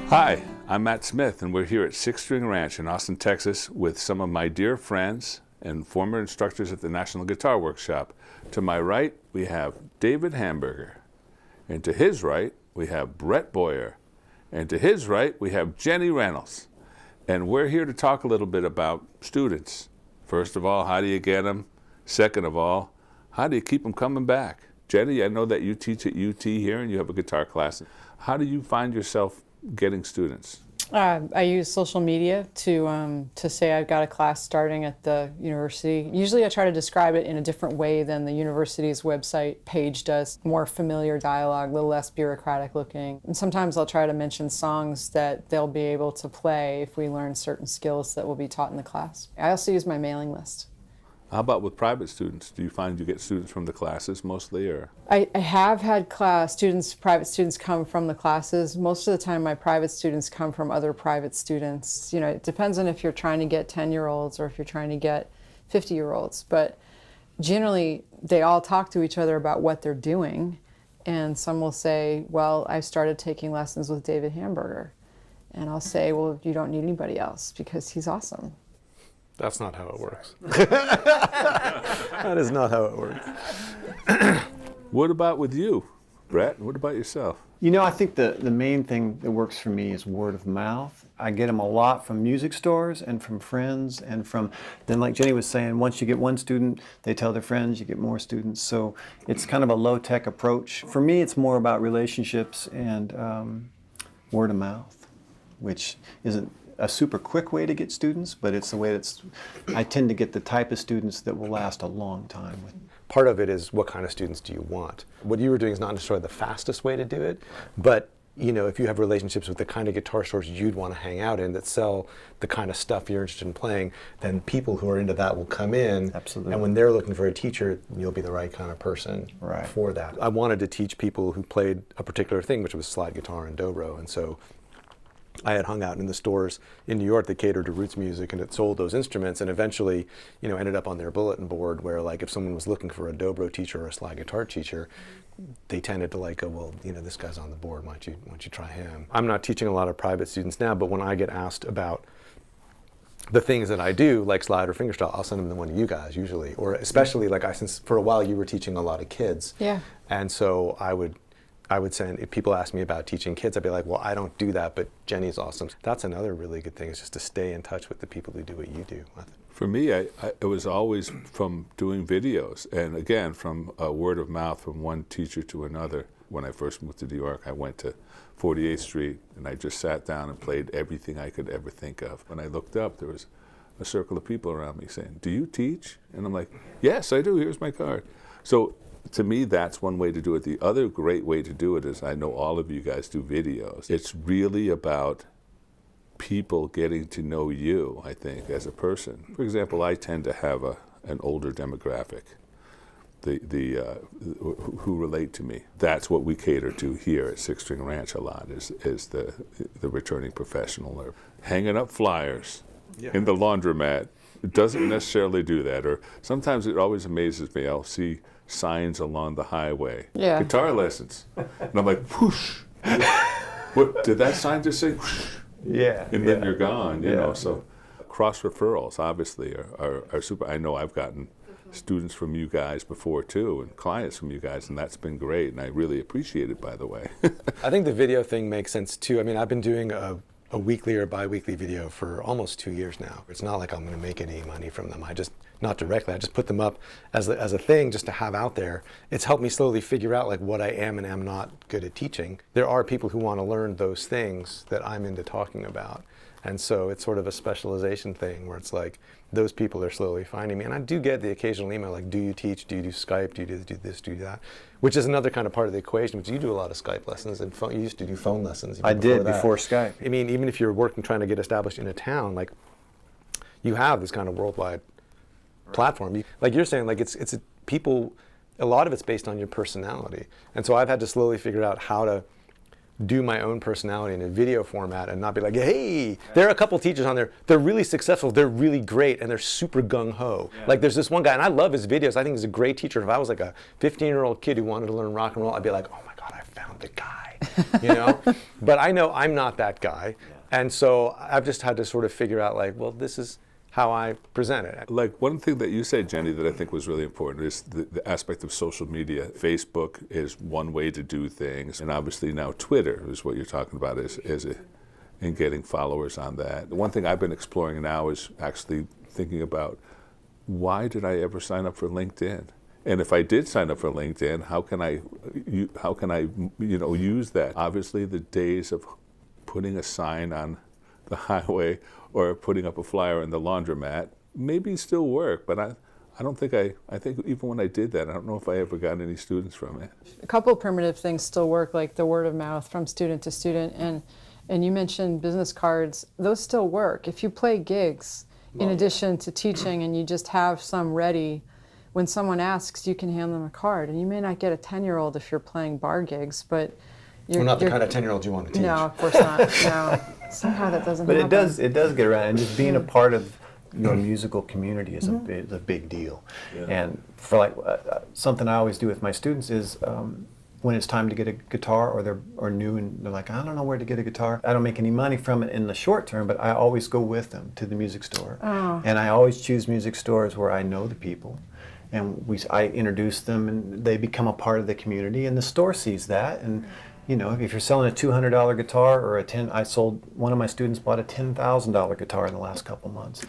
Hi, I'm Matt Smith, and we're here at Six String Ranch in Austin, Texas, with some of my dear friends and former instructors at the National Guitar Workshop. To my right, we have David Hamburger, and to his right, we have Brett Boyer, and to his right, we have Jenny Reynolds. And we're here to talk a little bit about students. First of all, how do you get them? Second of all, how do you keep them coming back? Jenny, I know that you teach at UT here and you have a guitar class. How do you find yourself getting students? I use social media to say I've got a class starting at the university. Usually I try to describe it in a different way than the university's website page does. More familiar dialogue, a little less bureaucratic looking. And sometimes I'll try to mention songs that they'll be able to play if we learn certain skills that will be taught in the class. I also use my mailing list. How about with private students? Do you find you get students from the classes mostly, or? I have had private students come from the classes. Most of the time my private students come from other private students. You know, it depends on if you're trying to get 10-year-olds or if you're trying to get 50-year-olds. But generally they all talk to each other about what they're doing. And some will say, well, I started taking lessons with David Hamburger. And I'll say, well, you don't need anybody else because he's awesome. That's not how it works. That is not how it works. What about with you, Brett? What about yourself? You know, I think the main thing that works for me is word of mouth. I get them a lot from music stores and from friends and then like Jenny was saying, once you get one student, they tell their friends, you get more students. So it's kind of a low-tech approach. For me, it's more about relationships and word of mouth, which isn't a super quick way to get students, but it's the way I tend to get the type of students that will last a long time. Part of it is what kind of students do you want? What you were doing is not necessarily the fastest way to do it, but you know, if you have relationships with the kind of guitar stores you'd want to hang out in that sell the kind of stuff you're interested in playing, then people who are into that will come in. Absolutely. And when they're looking for a teacher, you'll be the right kind of person for that. I wanted to teach people who played a particular thing, which was slide guitar and dobro, and so I had hung out in the stores in New York that catered to roots music and it sold those instruments, and eventually, you know, ended up on their bulletin board where, like, if someone was looking for a dobro teacher or a slide guitar teacher, they tended to like go, well, you know, this guy's on the board, why don't you try him? I'm not teaching a lot of private students now, but when I get asked about the things that I do, like slide or fingerstyle, I'll send them to one of you guys usually, or especially like since for a while you were teaching a lot of kids. Yeah. And so I would send, if people ask me about teaching kids, I'd be like, well, I don't do that, but Jenny's awesome. That's another really good thing, is just to stay in touch with the people who do what you do. For me, it was always from doing videos, and again, from word of mouth from one teacher to another. When I first moved to New York, I went to 48th Street, and I just sat down and played everything I could ever think of. When I looked up, there was a circle of people around me saying, do you teach? And I'm like, yes, I do, here's my card. So to me, that's one way to do it. The other great way to do it is, I know all of you guys do videos. It's really about people getting to know you, I think, as a person. For example, I tend to have an older demographic who relate to me. That's what we cater to here at Six String Ranch a lot, is the returning professional, or hanging up flyers in the laundromat. It doesn't necessarily do that. Or sometimes it always amazes me, I'll see signs along the highway, guitar lessons, and I'm like, whoosh, what did that sign just say? Whoosh. Yeah. And then you're gone, you know. So cross referrals obviously are super. I know I've gotten students from you guys before too, and clients from you guys, and that's been great, and I really appreciate it, by the way. I think the video thing makes sense too. I mean, I've been doing a weekly or bi-weekly video for almost 2 years now. It's not like I'm going to make any money from them. Not directly, I just put them up as a thing just to have out there. It's helped me slowly figure out like what I am and am not good at teaching. There are people who want to learn those things that I'm into talking about. And so it's sort of a specialization thing where it's like those people are slowly finding me. And I do get the occasional email like, do you teach, do you do Skype, do you do this, do that? Which is another kind of part of the equation, because you do a lot of Skype lessons and you used to do phone lessons. I did before Skype. I mean, even if you're trying to get established in a town, like you have this kind of worldwide platform. Like you're saying, like it's people, a lot of it's based on your personality. And so I've had to slowly figure out how to do my own personality in a video format and not be like, hey, there are a couple teachers on there, they're really successful, they're really great, and they're super gung-ho. Yeah. Like there's this one guy, and I love his videos, I think he's a great teacher. If I was like a 15-year-old kid who wanted to learn rock and roll, I'd be like, oh my God, I found the guy, you know? But I know I'm not that guy. And so I've just had to sort of figure out like, well, this is how I present it. Like one thing that you said, Jenny, that I think was really important is the aspect of social media. Facebook is one way to do things, and obviously now Twitter is what you're talking about and getting followers on that. The one thing I've been exploring now is actually thinking about, why did I ever sign up for LinkedIn? And if I did sign up for LinkedIn, how can I use that? Obviously, the days of putting a sign on the highway or putting up a flyer in the laundromat maybe still work, but I don't think I think even when I did that, I don't know if I ever got any students from it. A couple of primitive things still work, like the word of mouth from student to student, and you mentioned business cards. Those still work. If you play gigs in addition to teaching and you just have some ready, when someone asks, you can hand them a card. And you may not get a 10-year-old if you're playing bar gigs, but We're not the kind of 10-year-old you want to teach. No, of course not. No, somehow that doesn't But happen. it does get around, and just being a part of your musical community is a big deal. Yeah. And for like something I always do with my students is when it's time to get a guitar, or they're new and they're like, I don't know where to get a guitar. I don't make any money from it in the short term, but I always go with them to the music store, and I always choose music stores where I know the people. And I introduce them, and they become a part of the community, and the store sees that. And you know, if you're selling a $200 guitar or one of my students bought a $10,000 guitar in the last couple months.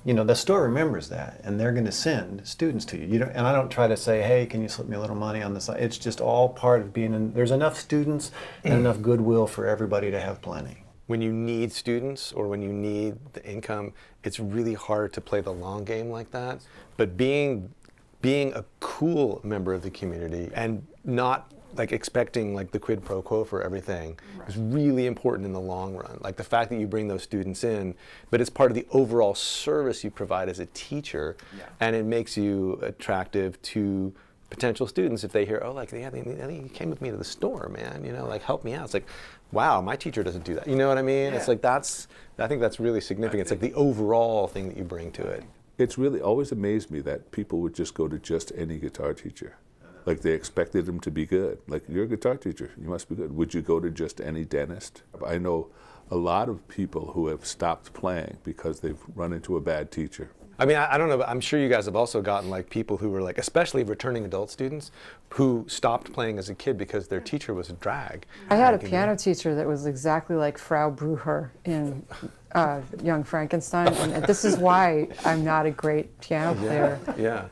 You know, the store remembers that, and they're going to send students to you. And I don't try to say, hey, can you slip me a little money on this? It's just all part of there's enough students and enough goodwill for everybody to have plenty. When you need students or when you need the income, it's really hard to play the long game like that. But being a cool member of the community and not like expecting like the quid pro quo for everything is really important in the long run. Like the fact that you bring those students in, but it's part of the overall service you provide as a teacher, and it makes you attractive to potential students if they hear, oh, like, yeah, they came with me to the store, man, you know, like help me out. It's like, wow, my teacher doesn't do that. You know what I mean? It's like I think that's really significant. It's like the overall thing that you bring to it. It's really always amazed me that people would just go to just any guitar teacher. Like they expected him to be good. Like, you're a guitar teacher, you must be good. Would you go to just any dentist? I know a lot of people who have stopped playing because they've run into a bad teacher. I mean, I don't know, but I'm sure you guys have also gotten like people who were like, especially returning adult students, who stopped playing as a kid because their teacher was a drag. I had a piano teacher that was exactly like Frau Brüher in Young Frankenstein, and this is why I'm not a great piano player.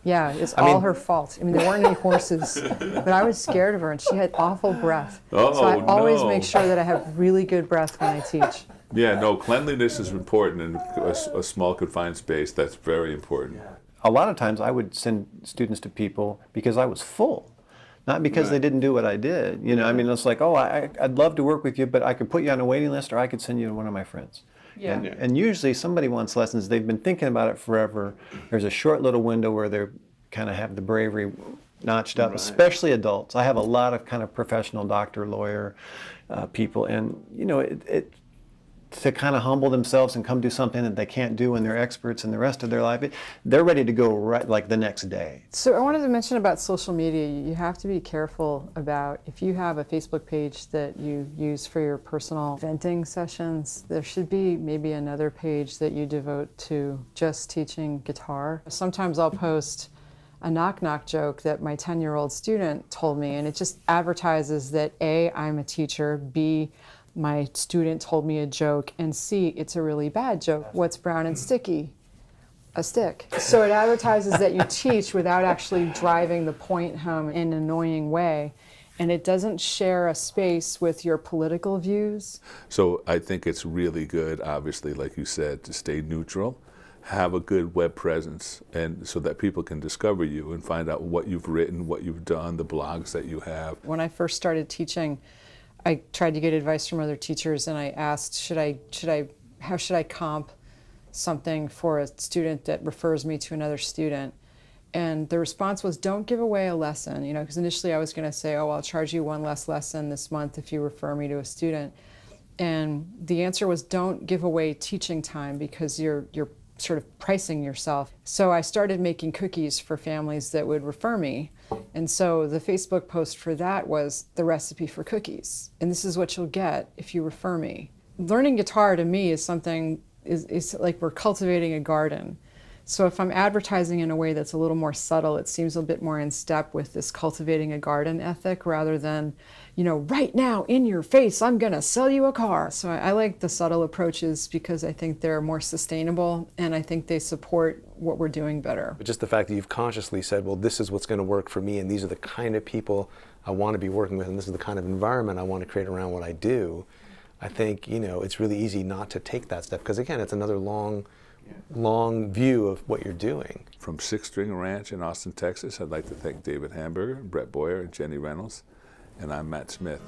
Yeah, it's all her fault. I mean, there weren't any horses, but I was scared of her, and she had awful breath. So I always make sure that I have really good breath when I teach. Yeah, no, cleanliness is important in a small confined space. That's very important. A lot of times I would send students to people because I was full, not because they didn't do what I did. You know, I mean, it's like, oh, I'd love to work with you, but I could put you on a waiting list, or I could send you to one of my friends. Yeah. And usually somebody wants lessons. They've been thinking about it forever. There's a short little window where they kind of have the bravery notched up, especially adults. I have a lot of kind of professional doctor, lawyer people, and you know, to kind of humble themselves and come do something that they can't do when they're experts in the rest of their life, they're ready to go right like the next day. So I wanted to mention about social media. You have to be careful about, if you have a Facebook page that you use for your personal venting sessions, there should be maybe another page that you devote to just teaching guitar. Sometimes I'll post a knock-knock joke that my 10-year-old student told me, and it just advertises that A, I'm a teacher, B, my student told me a joke, and C, it's a really bad joke. What's brown and sticky? A stick. So it advertises that you teach without actually driving the point home in an annoying way, and it doesn't share a space with your political views. So I think it's really good, obviously, like you said, to stay neutral, have a good web presence, and so that people can discover you and find out what you've written, what you've done, the blogs that you have. When I first started teaching, I tried to get advice from other teachers, and I asked, how should I comp something for a student that refers me to another student? And the response was, don't give away a lesson, you know, because initially I was going to say, oh, I'll charge you one less lesson this month if you refer me to a student. And the answer was, don't give away teaching time, because you're sort of pricing yourself. So I started making cookies for families that would refer me. And so the Facebook post for that was the recipe for cookies. And this is what you'll get if you refer me. Learning guitar to me is something, is like we're cultivating a garden. So if I'm advertising in a way that's a little more subtle, it seems a bit more in step with this cultivating a garden ethic rather than, you know, right now in your face, I'm gonna sell you a car. So I like the subtle approaches because I think they're more sustainable and I think they support what we're doing better. But just the fact that you've consciously said, well, this is what's gonna work for me and these are the kind of people I wanna be working with and this is the kind of environment I wanna create around what I do, I think, you know, it's really easy not to take that step because again, it's another long view of what you're doing. From Six String Ranch in Austin, Texas, I'd like to thank David Hamburger, Brett Boyer, and Jenny Reynolds. And I'm Matt Smith.